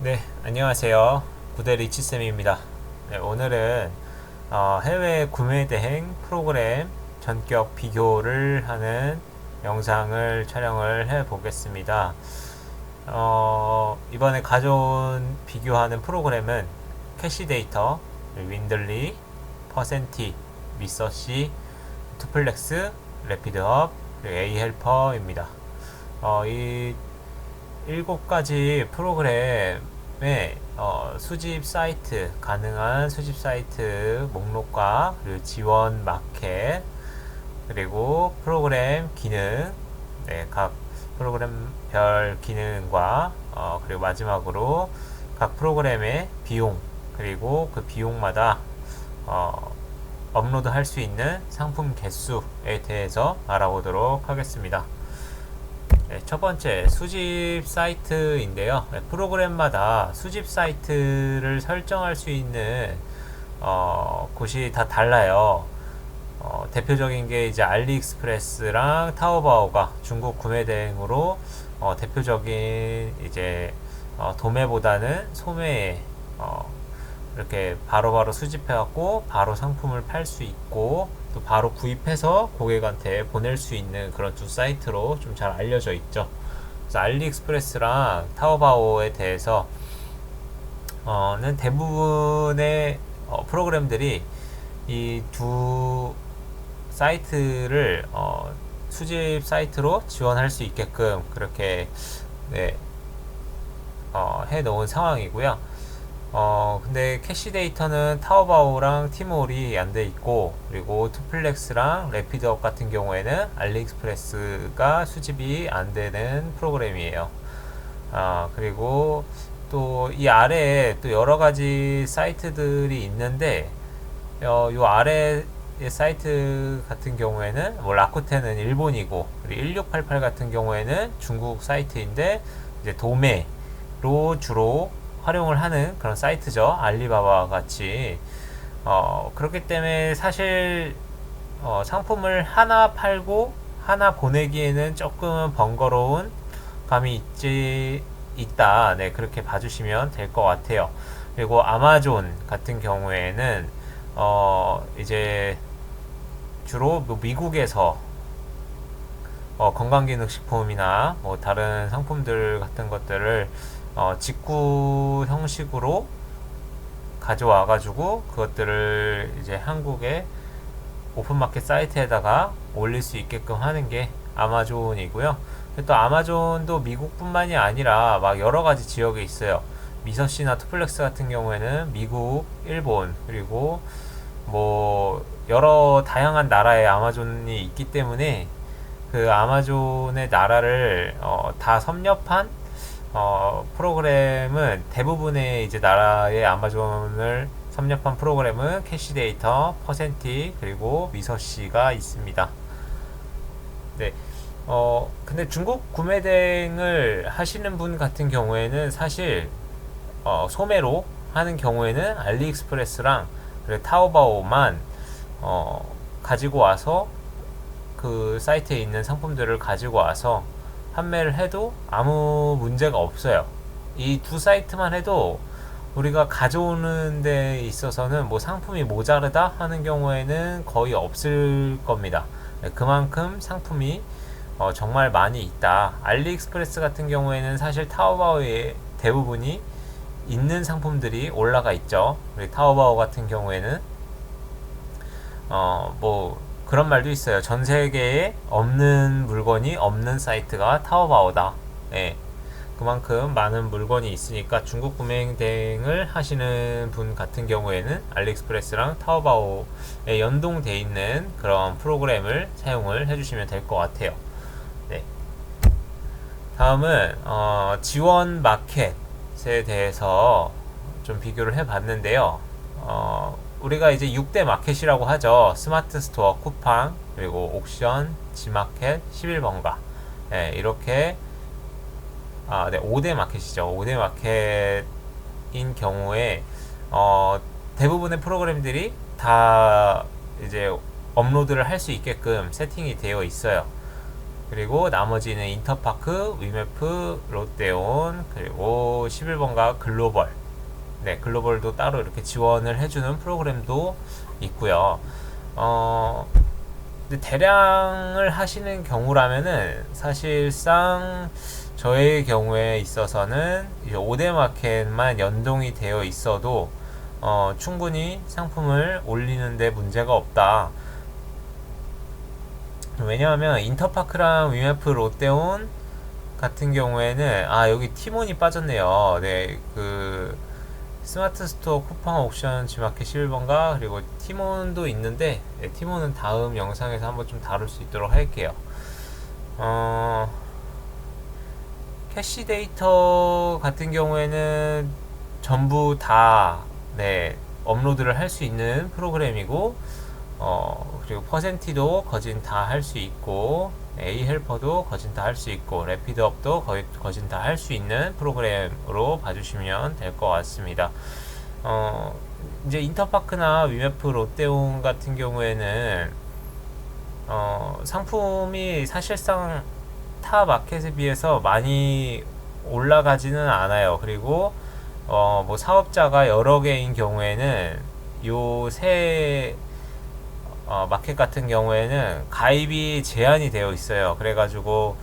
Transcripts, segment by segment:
네, 안녕하세요. 구대 리치쌤입니다. 네, 오늘은 해외 구매 대행 프로그램 전격 비교를 하는 영상을 촬영을 해 보겠습니다. 이번에 가져온 비교하는 프로그램은 캐시데이터, 윈들리, 퍼센티, 미서시, 투플렉스, 레피드업, A헬퍼입니다. 이 7가지 프로그램의 수집 사이트, 가능한 수집 사이트 목록과 그리고 지원 마켓, 그리고 프로그램 기능, 네, 각 프로그램별 기능과 그리고 마지막으로 각 프로그램의 비용, 그리고 그 비용마다 업로드 할 수 있는 상품 개수에 대해서 알아보도록 하겠습니다. 네, 첫 번째 수집 사이트인데요. 네, 프로그램마다 수집 사이트를 설정할 수 있는 곳이 다 달라요. 대표적인 게 이제 알리익스프레스랑 타오바오가 중국 구매 대행으로 대표적인 이제 도매보다는 소매에 이렇게 바로바로 수집해갖고 바로 상품을 팔 수 있고 또 바로 구입해서 고객한테 보낼 수 있는 그런 두 사이트로 좀 잘 알려져 있죠. 그래서 알리익스프레스랑 타오바오에 대해서 는 대부분의 프로그램들이 이 두 사이트를 수집 사이트로 지원할 수 있게끔 그렇게 네, 해 놓은 상황이고요. 근데 캐시 데이터는 타오바오랑 티몰이 안 돼 있고, 그리고 투플렉스랑 레피드업 같은 경우에는 알리익스프레스가 수집이 안 되는 프로그램이에요. 그리고 또 이 아래에 또 여러 가지 사이트들이 있는데, 요 아래 사이트 같은 경우에는 뭐 라쿠텐은 일본이고, 그리고 1688 같은 경우에는 중국 사이트인데 이제 도매로 주로 활용을 하는 그런 사이트죠. 알리바바 같이. 그렇기 때문에 사실 상품을 하나 팔고 하나 보내기에는 조금 번거로운 감이 있다. 네, 그렇게 봐주시면 될 것 같아요. 그리고 아마존 같은 경우에는 이제 주로 뭐 미국에서 건강기능식품이나 뭐 다른 상품들 같은 것들을 직구 형식으로 가져와 가지고 그것들을 이제 한국의 오픈마켓 사이트에다가 올릴 수 있게끔 하는 게 아마존이고요. 또 아마존도 미국뿐만이 아니라 막 여러 가지 지역에 있어요. 미서시나 투플렉스 같은 경우에는 미국, 일본, 그리고 뭐 여러 다양한 나라의 아마존이 있기 때문에 그 아마존의 나라를 다 섭렵한 프로그램은 대부분의 이제 나라의 아마존을 섭렵한 프로그램은 캐시데이터, 퍼센티, 그리고 미서시가 있습니다. 네. 근데 중국 구매 대행을 하시는 분 같은 경우에는 사실 소매로 하는 경우에는 알리익스프레스랑 그리고 타오바오만 가지고 와서 그 사이트에 있는 상품들을 가지고 와서 판매를 해도 아무 문제가 없어요. 이 두 사이트만 해도 우리가 가져오는 데 있어서는 뭐 상품이 모자르다 하는 경우에는 거의 없을 겁니다. 그만큼 상품이 정말 많이 있다. 알리익스프레스 같은 경우에는 사실 타오바오의 대부분이 있는 상품들이 올라가 있죠. 우리 타오바오 같은 경우에는 뭐 그런 말도 있어요. 전 세계에 없는 물건이 없는 사이트가 타오바오다. 예. 그만큼 많은 물건이 있으니까 중국 구매 대행을 하시는 분 같은 경우에는 알리익스프레스랑 타오바오에 연동돼 있는 그런 프로그램을 사용을 해주시면 될 것 같아요. 네. 다음은 지원 마켓에 대해서 좀 비교를 해봤는데요. 우리가 이제 6대 마켓이라고 하죠. 스마트 스토어, 쿠팡, 그리고 옥션, 지마켓, 11번가. 네, 이렇게 네, 5대 마켓이죠. 5대 마켓인 경우에 대부분의 프로그램들이 다 이제 업로드를 할 수 있게끔 세팅이 되어 있어요. 그리고 나머지는 인터파크, 위메프, 롯데온, 그리고 11번가 글로벌. 네, 글로벌도 따로 이렇게 지원을 해주는 프로그램도 있고요. 근데 대량을 하시는 경우라면은 사실상 저의 경우에 있어서는 이제 5대 마켓만 연동이 되어 있어도 충분히 상품을 올리는데 문제가 없다. 왜냐하면 인터파크랑 위메프, 롯데온 같은 경우에는 여기 티몬이 빠졌네요. 네, 그 스마트 스토어 쿠팡 옥션 G마켓 11번가 그리고 티몬도 있는데 네, 티몬은 다음 영상에서 한번 좀 다룰 수 있도록 할게요. 캐시 데이터 같은 경우에는 전부 다 네, 업로드를 할 수 있는 프로그램이고 그리고 퍼센티도 거진 다 할 수 있고 A 헬퍼도 거진 다 할 수 있고 래피드업도 거진 다 할 수 있는 프로그램으로 봐주시면 될 것 같습니다. 이제 인터파크나 위메프, 롯데온 같은 경우에는 상품이 사실상 타 마켓에 비해서 많이 올라가지는 않아요. 그리고 뭐 사업자가 여러 개인 경우에는 요새 마켓 같은 경우에는 가입이 제한이 되어 있어요. 그래가지고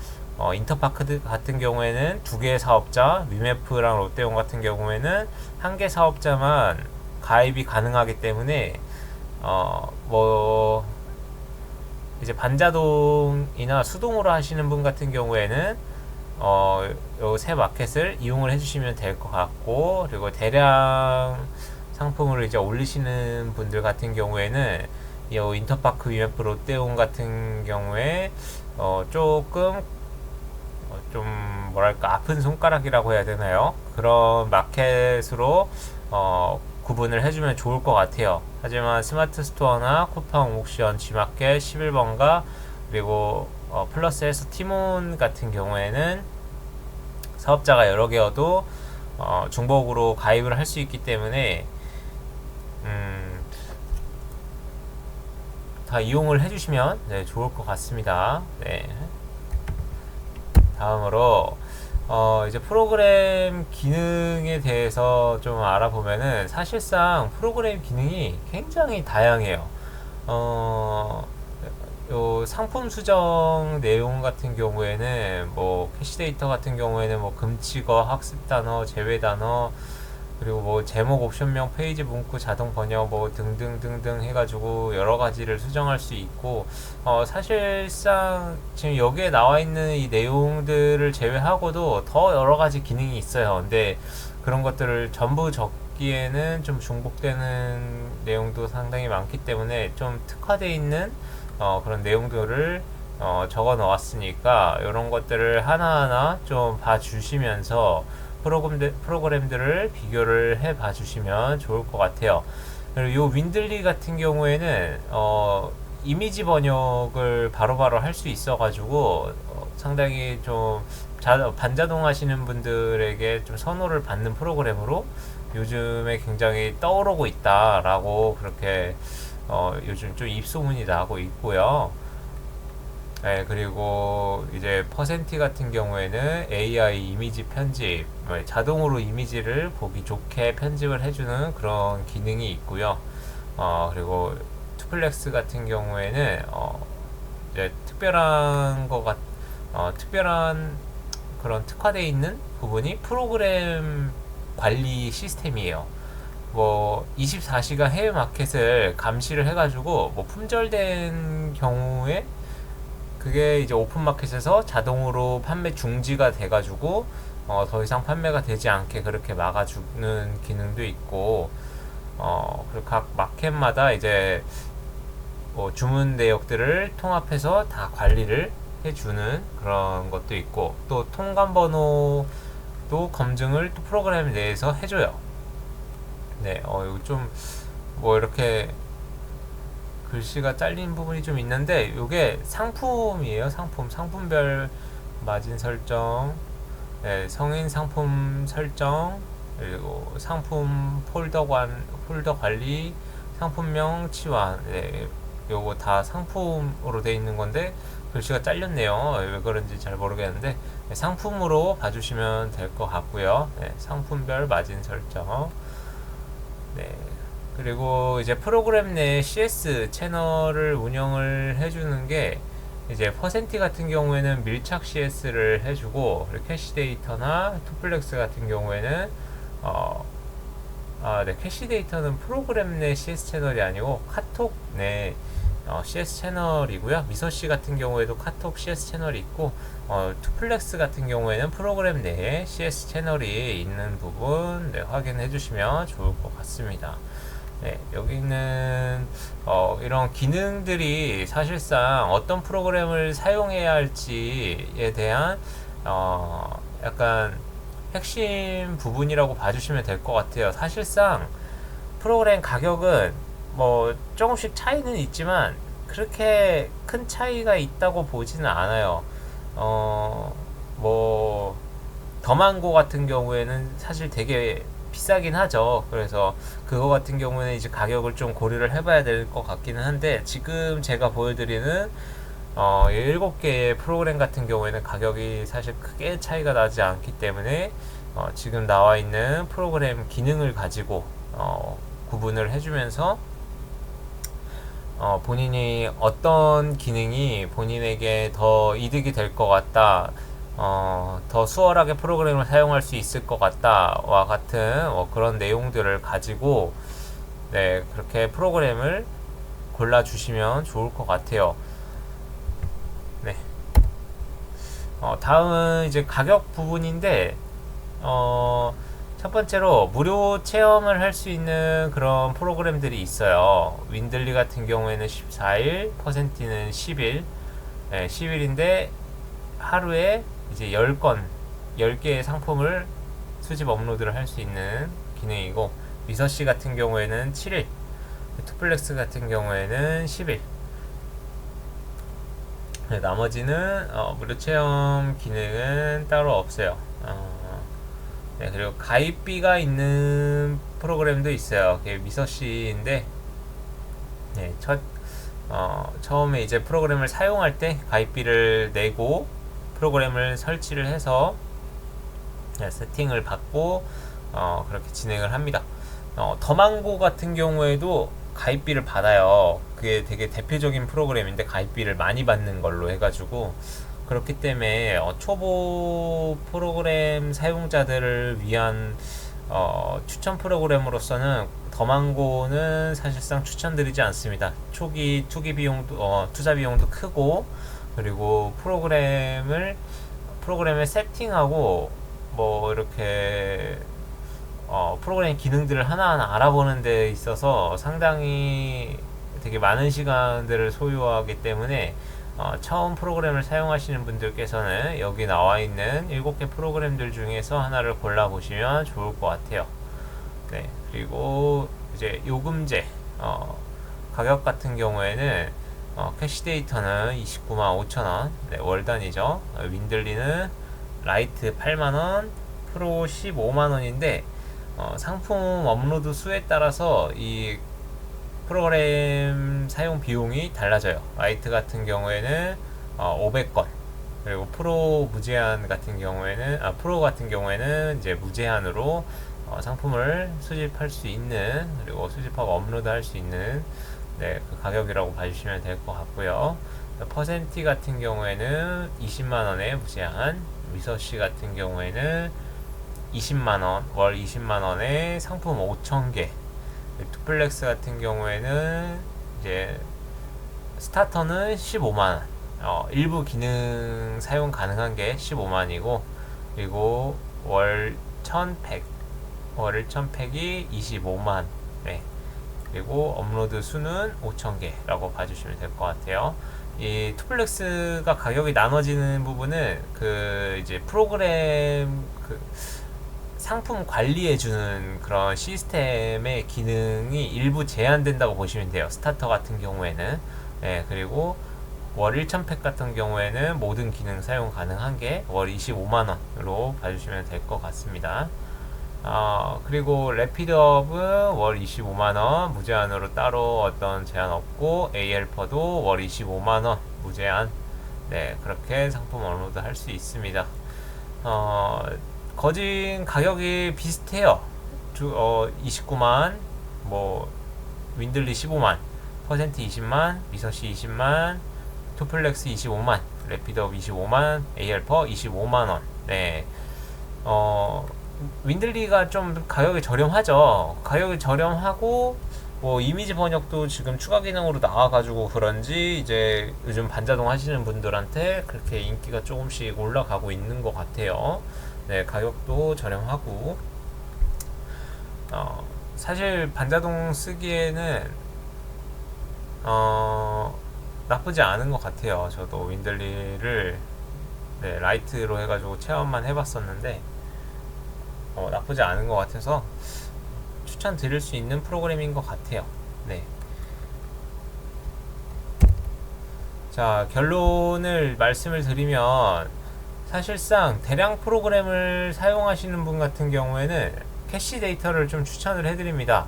인터파크 같은 경우에는 2개 사업자, 위메프랑 롯데온 같은 경우에는 1개 사업자만 가입이 가능하기 때문에 뭐 이제 반자동이나 수동으로 하시는 분 같은 경우에는 요 새 마켓을 이용을 해주시면 될 것 같고, 그리고 대량 상품을 이제 올리시는 분들 같은 경우에는 이 인터파크, 위메프, 롯데온 같은 경우에 조금 좀 뭐랄까 아픈 손가락이라고 해야 되나요? 그런 마켓으로 구분을 해주면 좋을 것 같아요. 하지만 스마트 스토어나 쿠팡 옥션, G마켓 11번가 그리고 플러스에서 티몬 같은 경우에는 사업자가 여러 개여도 중복으로 가입을 할 수 있기 때문에 다 이용을 해주시면 네, 좋을 것 같습니다. 네. 다음으로 이제 프로그램 기능에 대해서 좀 알아보면은 사실상 프로그램 기능이 굉장히 다양해요. 요 상품 수정 내용 같은 경우에는 뭐 캐시 데이터 같은 경우에는 뭐 금치거, 학습 단어, 제외 단어, 그리고 뭐 제목, 옵션명, 페이지 문구, 자동 번역 뭐 등등등등 해가지고 여러 가지를 수정할 수 있고, 사실상 지금 여기에 나와 있는 이 내용들을 제외하고도 더 여러 가지 기능이 있어요. 근데 그런 것들을 전부 적기에는 좀 중복되는 내용도 상당히 많기 때문에 좀 특화되어 있는 그런 내용들을 적어 놓았으니까 이런 것들을 하나하나 좀 봐주시면서 프로그램들을 비교를 해 봐주시면 좋을 것 같아요. 그리고 요 윈들리 같은 경우에는 이미지 번역을 바로바로 할 수 있어가지고 상당히 좀 반자동 하시는 분들에게 좀 선호를 받는 프로그램으로 요즘에 굉장히 떠오르고 있다라고 그렇게 요즘 좀 입소문이 나고 있고요. 네, 그리고 이제 퍼센티 같은 경우에는 AI 이미지 편집, 자동으로 이미지를 보기 좋게 편집을 해주는 그런 기능이 있고요. 그리고 투플렉스 같은 경우에는 이제 특별한 그런 특화되어 있는 부분이 프로그램 관리 시스템이에요. 뭐 24시간 해외 마켓을 감시를 해가지고 뭐 품절된 경우에 그게 이제 오픈 마켓에서 자동으로 판매 중지가 돼가지고 더 이상 판매가 되지 않게 그렇게 막아주는 기능도 있고, 그리고 각 마켓마다 이제 뭐 주문 내역들을 통합해서 다 관리를 해주는 그런 것도 있고, 또 통관 번호도 검증을 또 프로그램 내에서 해줘요. 네, 이거 좀 뭐 이렇게 글씨가 잘린 부분이 좀 있는데 이게 상품이에요. 상품별 마진 설정, 네, 성인 상품 설정, 그리고 상품 폴더 관리, 상품명 치환, 네, 요거 다 상품으로 돼 있는 건데 글씨가 잘렸네요. 왜 그런지 잘 모르겠는데 상품으로 봐주시면 될 것 같고요. 네, 상품별 마진 설정. 네. 그리고 이제 프로그램 내 CS 채널을 운영을 해주는 게 이제 퍼센티 같은 경우에는 밀착 CS를 해주고, 그리고 캐시 데이터나 투플렉스 같은 경우에는 네, 캐시 데이터는 프로그램 내 CS 채널이 아니고 카톡 내 CS 채널이고요. 미서씨 같은 경우에도 카톡 CS 채널이 있고, 투플렉스 같은 경우에는 프로그램 내에 CS 채널이 있는 부분, 네, 확인해 주시면 좋을 것 같습니다. 네, 여기는 이런 기능들이 사실상 어떤 프로그램을 사용해야 할지에 대한 약간 핵심 부분이라고 봐주시면 될 것 같아요. 사실상 프로그램 가격은 뭐 조금씩 차이는 있지만 그렇게 큰 차이가 있다고 보지는 않아요. 뭐 더만고 같은 경우에는 사실 되게 비싸긴 하죠. 그래서 그거 같은 경우는 이제 가격을 좀 고려를 해봐야 될 것 같기는 한데, 지금 제가 보여드리는 7개의 프로그램 같은 경우에는 가격이 사실 크게 차이가 나지 않기 때문에 지금 나와 있는 프로그램 기능을 가지고 구분을 해주면서 본인이 어떤 기능이 본인에게 더 이득이 될 것 같다, 더 수월하게 프로그램을 사용할 수 있을 것 같다와 같은 그런 내용들을 가지고, 네, 그렇게 프로그램을 골라주시면 좋을 것 같아요. 네. 다음은 이제 가격 부분인데, 첫 번째로 무료 체험을 할 수 있는 그런 프로그램들이 있어요. 윈들리 같은 경우에는 14일, 퍼센티는 10일, 네, 10일인데 하루에 이제 10개의 상품을 수집 업로드를 할 수 있는 기능이고, 미서씨 같은 경우에는 7일, 투플렉스 같은 경우에는 10일. 네, 나머지는 무료 체험 기능은 따로 없어요. 네, 그리고 가입비가 있는 프로그램도 있어요. 그게 미서씨인데, 네, 처음에 이제 프로그램을 사용할 때 가입비를 내고 프로그램을 설치를 해서, 네, 세팅을 받고 그렇게 진행을 합니다. 더망고 같은 경우에도 가입비를 받아요. 그게 되게 대표적인 프로그램인데 가입비를 많이 받는 걸로 해가지고, 그렇기 때문에 초보 프로그램 사용자들을 위한 추천 프로그램으로서는 더망고는 사실상 추천드리지 않습니다. 초기 투기 비용도 투자 비용도 크고, 그리고 프로그램을 세팅하고 뭐 이렇게 프로그램 기능들을 하나하나 알아보는 데 있어서 상당히 되게 많은 시간들을 소요하기 때문에 처음 프로그램을 사용하시는 분들께서는 여기 나와 있는 7개 프로그램들 중에서 하나를 골라보시면 좋을 것 같아요. 네, 그리고 이제 요금제 가격 같은 경우에는 캐시 데이터는 29만 5천원, 네, 월 단위죠. 윈들리는 라이트 8만원, 프로 15만원인데 상품 업로드 수에 따라서 이 프로그램 사용 비용이 달라져요. 라이트 같은 경우에는 500건, 그리고 프로 무제한 같은 경우에는 프로 같은 경우에는 이제 무제한으로 상품을 수집할 수 있는, 그리고 수집하고 업로드할 수 있는, 네, 그 가격이라고 봐주시면 될 것 같고요. 퍼센티 같은 경우에는 20만원에 무제한, 미서씨 같은 경우에는 20만원, 월 20만원에 상품 5,000개, 투플렉스 같은 경우에는 이제 스타터는 15만원, 일부 기능 사용 가능한 게 15만이고, 그리고 월 1100이 25만, 네, 그리고 업로드 수는 5,000개라고 봐주시면 될 것 같아요. 이 투플렉스가 가격이 나눠지는 부분은 그 이제 프로그램 상품 관리해주는 그런 시스템의 기능이 일부 제한된다고 보시면 돼요. 스타터 같은 경우에는. 네, 그리고 월 1,000팩 같은 경우에는 모든 기능 사용 가능한 게 월 25만원으로 봐주시면 될 것 같습니다. 그리고 래피드업은 월 25만원 무제한으로 따로 어떤 제한 없고, AL퍼도 월 25만원 무제한, 네, 그렇게 상품 업로드 할 수 있습니다. 어, 거진 가격이 비슷해요. 29만, 뭐, 윈들리 15만, 퍼센트 20만, 미서시 20만, 투플렉스 25만, 래피드업 25만, AR퍼 25만원. 네. 어, 윈들리가 좀 가격이 저렴하죠. 가격이 저렴하고, 뭐, 이미지 번역도 지금 추가 기능으로 나와가지고 그런지, 이제 요즘 반자동 하시는 분들한테 그렇게 인기가 조금씩 올라가고 있는 것 같아요. 네, 가격도 저렴하고, 사실 반자동 쓰기에는, 나쁘지 않은 것 같아요. 저도 윈들리를, 네, 라이트로 해가지고 체험만 해봤었는데, 나쁘지 않은 것 같아서 추천드릴 수 있는 프로그램인 것 같아요. 네. 자, 결론을 말씀을 드리면, 사실상 대량 프로그램을 사용하시는 분 같은 경우에는 캐시 데이터를 좀 추천을 해드립니다.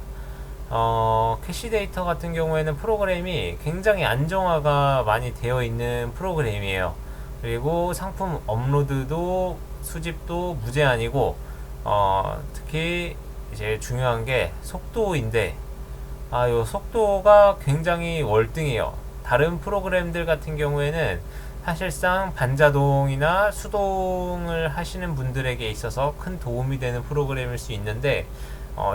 캐시 데이터 같은 경우에는 프로그램이 굉장히 안정화가 많이 되어 있는 프로그램이에요. 그리고 상품 업로드도 수집도 무제한이고, 특히 이제 중요한 게 속도인데, 요 속도가 굉장히 월등해요. 다른 프로그램들 같은 경우에는 사실상 반자동이나 수동을 하시는 분들에게 있어서 큰 도움이 되는 프로그램일 수 있는데,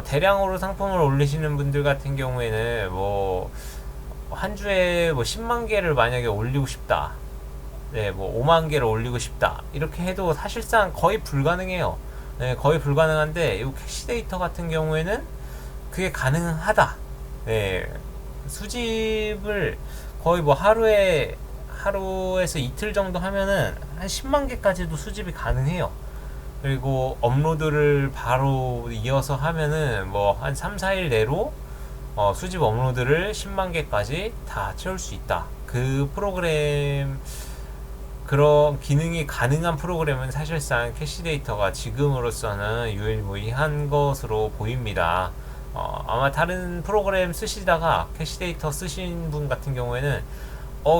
대량으로 상품을 올리시는 분들 같은 경우에는 뭐 한 주에 뭐 10만 개를 만약에 올리고 싶다, 네, 뭐 5만 개를 올리고 싶다 이렇게 해도 사실상 거의 불가능해요. 네, 거의 불가능한데 이 캐시 데이터 같은 경우에는 그게 가능하다. 네, 수집을 거의 뭐 하루에서 이틀 정도 하면은 한 10만 개까지도 수집이 가능해요. 그리고 업로드를 바로 이어서 하면은 뭐 한 3, 4일 내로 수집 업로드를 10만 개까지 다 채울 수 있다. 그 프로그램, 그런 기능이 가능한 프로그램은 사실상 캐시 데이터가 지금으로서는 유일무이한 것으로 보입니다. 아마 다른 프로그램 쓰시다가 캐시 데이터 쓰신 분 같은 경우에는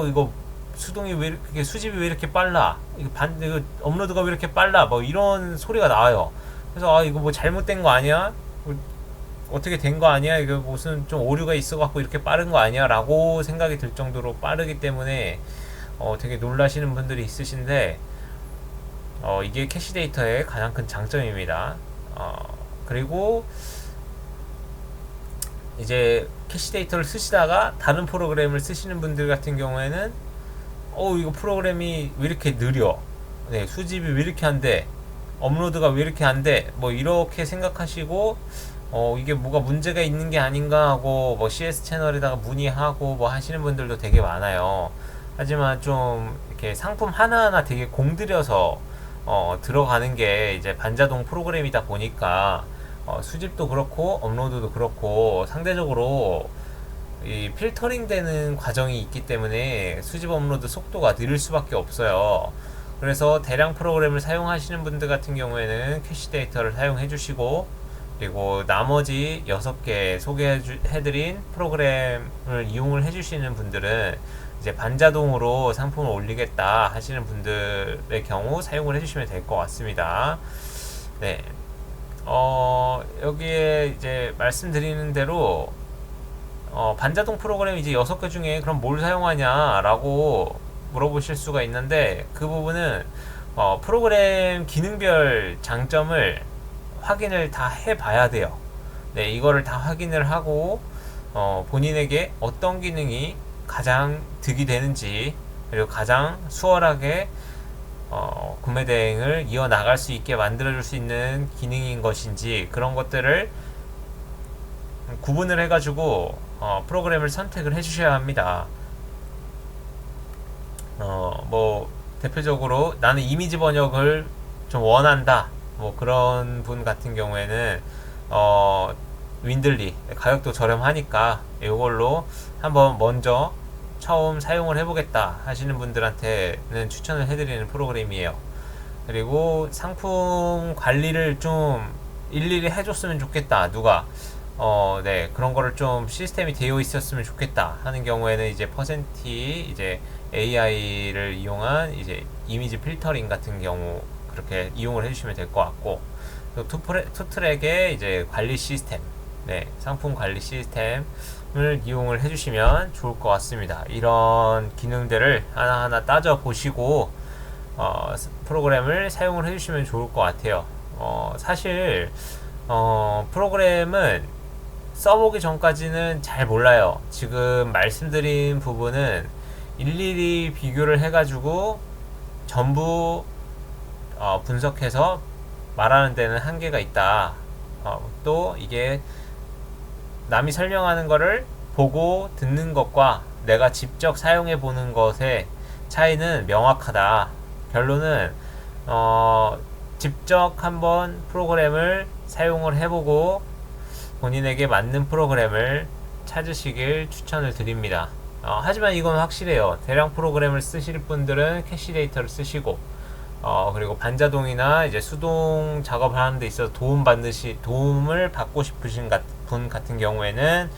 이거 수동이 왜 이렇게, 수집이 왜 이렇게 빨라, 이거 업로드가 왜 이렇게 빨라, 뭐 이런 소리가 나와요. 그래서 이거 뭐 잘못된 거 아니야? 어떻게 된 거 아니야? 이거 무슨 좀 오류가 있어갖고 이렇게 빠른 거 아니야? 라고 생각이 들 정도로 빠르기 때문에 되게 놀라시는 분들이 있으신데, 이게 캐시 데이터의 가장 큰 장점입니다. 그리고 이제 캐시 데이터를 쓰시다가 다른 프로그램을 쓰시는 분들 같은 경우에는 이거 프로그램이 왜 이렇게 느려, 네, 수집이 왜 이렇게 안 돼, 업로드가 왜 이렇게 안 돼, 뭐 이렇게 생각하시고 이게 뭐가 문제가 있는 게 아닌가 하고 뭐 CS 채널에다가 문의하고 뭐 하시는 분들도 되게 많아요. 하지만 좀 이렇게 상품 하나하나 되게 공들여서 들어가는 게 이제 반자동 프로그램이다 보니까 수집도 그렇고 업로드도 그렇고 상대적으로 이 필터링 되는 과정이 있기 때문에 수집 업로드 속도가 느릴 수밖에 없어요. 그래서 대량 프로그램을 사용하시는 분들 같은 경우에는 캐시 데이터를 사용해 주시고, 그리고 나머지 6개 소개해드린 프로그램을 이용을 해주시는 분들은 이제 반자동으로 상품을 올리겠다 하시는 분들의 경우 사용을 해주시면 될 것 같습니다. 네. 여기에 이제 말씀드리는 대로 반자동 프로그램 이제 6개 중에 그럼 뭘 사용하냐 라고 물어보실 수가 있는데, 그 부분은 프로그램 기능별 장점을 확인을 다 해봐야 돼요. 네, 이거를 다 확인을 하고 본인에게 어떤 기능이 가장 득이 되는지, 그리고 가장 수월하게 구매 대행을 이어나갈 수 있게 만들어줄 수 있는 기능인 것인지, 그런 것들을 구분을 해가지고 프로그램을 선택을 해주셔야 합니다. 뭐 대표적으로 나는 이미지 번역을 좀 원한다, 뭐 그런 분 같은 경우에는 윈들리 가격도 저렴하니까 이걸로 한번 먼저 처음 사용을 해보겠다 하시는 분들한테는 추천을 해드리는 프로그램이에요. 그리고 상품 관리를 좀 일일이 해줬으면 좋겠다, 누가 네, 그런 거를 좀 시스템이 되어 있었으면 좋겠다 하는 경우에는 이제 퍼센티 이제 AI를 이용한 이제 이미지 필터링 같은 경우 그렇게 이용을 해주시면 될 것 같고, 투트랙의 이제 관리 시스템, 네, 상품 관리 시스템을 이용을 해주시면 좋을 것 같습니다. 이런 기능들을 하나하나 따져 보시고 프로그램을 사용을 해주시면 좋을 것 같아요. 사실 프로그램은 써보기 전까지는 잘 몰라요. 지금 말씀드린 부분은 일일이 비교를 해가지고 전부 분석해서 말하는 데는 한계가 있다. 또 이게 남이 설명하는 거를 보고 듣는 것과 내가 직접 사용해 보는 것의 차이는 명확하다. 결론은 직접 한번 프로그램을 사용을 해보고 본인에게 맞는 프로그램을 찾으시길 추천을 드립니다. 하지만 이건 확실해요. 대량 프로그램을 쓰실 분들은 캐시 데이터를 쓰시고, 그리고 반자동이나 이제 수동 작업을 하는 데 있어서 도움을 받고 싶으신 분 같은 경우에는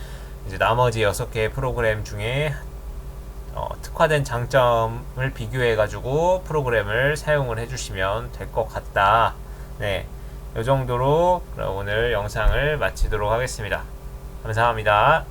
이제 나머지 6개의 프로그램 중에 특화된 장점을 비교해 가지고 프로그램을 사용을 해주시면 될 것 같다. 네, 이 정도로 오늘 영상을 마치도록 하겠습니다. 감사합니다.